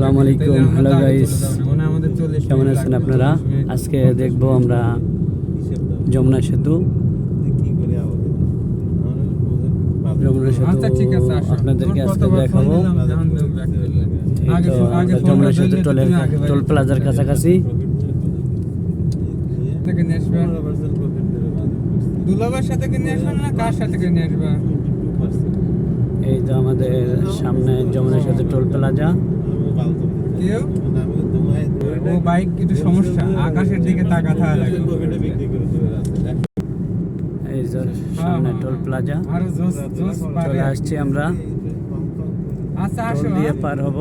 আসসালামু আলাইকুম, hello guys, কেমন আছেন আপনারা? আজকে দেখবো আমরা যমুনা সেতু। যমুনা সেতু আপনাদেরকে আজকে দেখাবো। যমুনা সেতু টোল প্লাজার কাছাকাছি। এই তো আমাদের সামনে যমুনা সেতু টোল প্লাজা। ও বাইক একটু সমস্যা, আকাশের দিকে তাকাতে লাগে। এই যে সামনে টোল প্লাজা, চলে আসছি আমরা। টোল দিয়ে পার হব।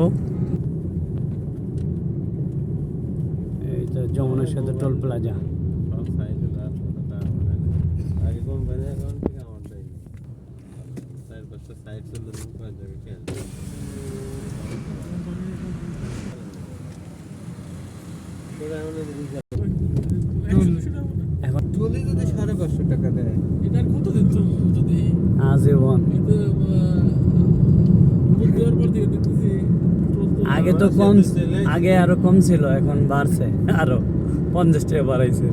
এই তো যমুনা সেতু টোল প্লাজা। আজীবন আগে তো কম, আগে আরো কম ছিল, এখন বাড়ছে, আরো 50 টাকা বাড়াইছে।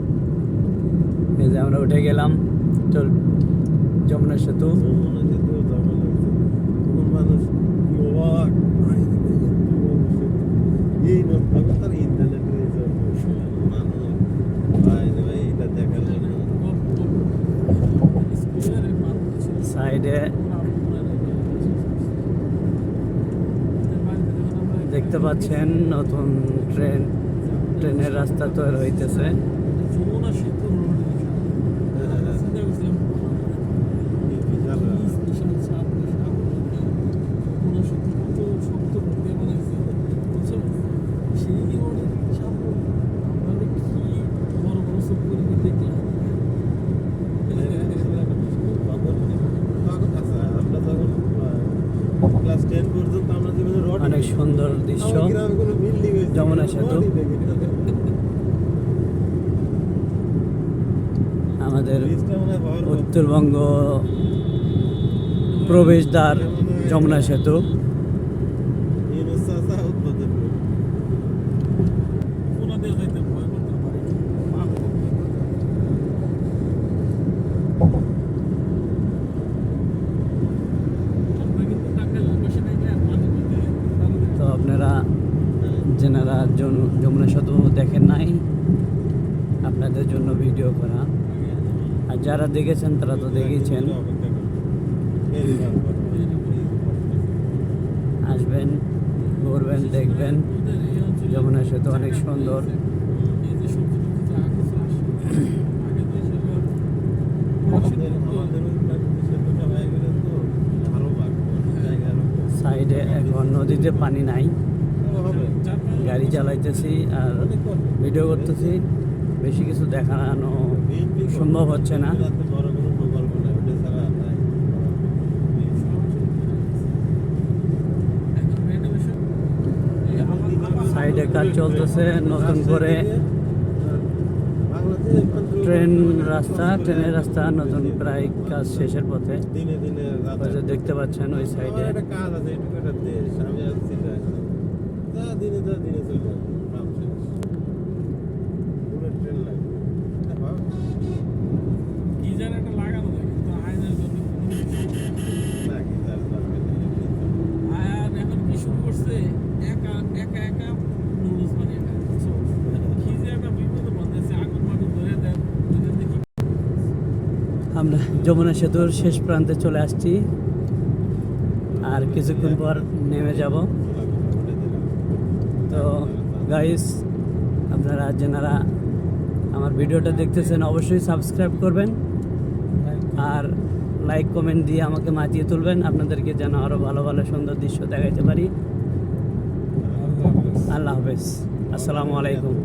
এই যে আমরা উঠে গেলাম যমুনা সেতু। সাইডে দেখতে পাচ্ছেন নতুন ট্রেনের রাস্তা তৈরি হইতেছে। অনেক সুন্দর দৃশ্য যমুনা সেতু। আমাদের উত্তরবঙ্গ প্রবেশদ্বার যমুনা সেতু। তো আপনারা যারা যমুনা সেতু দেখেন নাই, আপনাদের জন্য ভিডিও করা। আর যারা দেখেছেন তারা তো দেখেছেন। আসবেন, ঘুরবেন, দেখবেন। যমুনা সেতু অনেক সুন্দর। সাইডে এখন নদীতে পানি নাই, গাড়ি চালাইতেছি আর ভিডিও করতেছি, বেশি কিছু দেখানো সম্ভব হচ্ছে না। সাইডে কাজ চলতেছে নতুন করে, ট্রেনের রাস্তা নতুন, প্রায় কাজ শেষের পথে। দেখতে পাচ্ছেন ওই সাইডে আমরা যমুনা সেতুর শেষ প্রান্তে চলে আসছি, আর কিছুক্ষণ পর নেমে যাব। তো গাইস, আপনারা যারা আমার ভিডিওটা দেখতেছেন অবশ্যই সাবস্ক্রাইব করবেন আর লাইক কমেন্ট দিয়ে আমাকে মাতিয়ে তুলবেন, আপনাদেরকে যেন আরও ভালো ভালো সুন্দর দৃশ্য দেখাইতে পারি। আল্লাহ হাফেজ, আসসালামু আলাইকুম।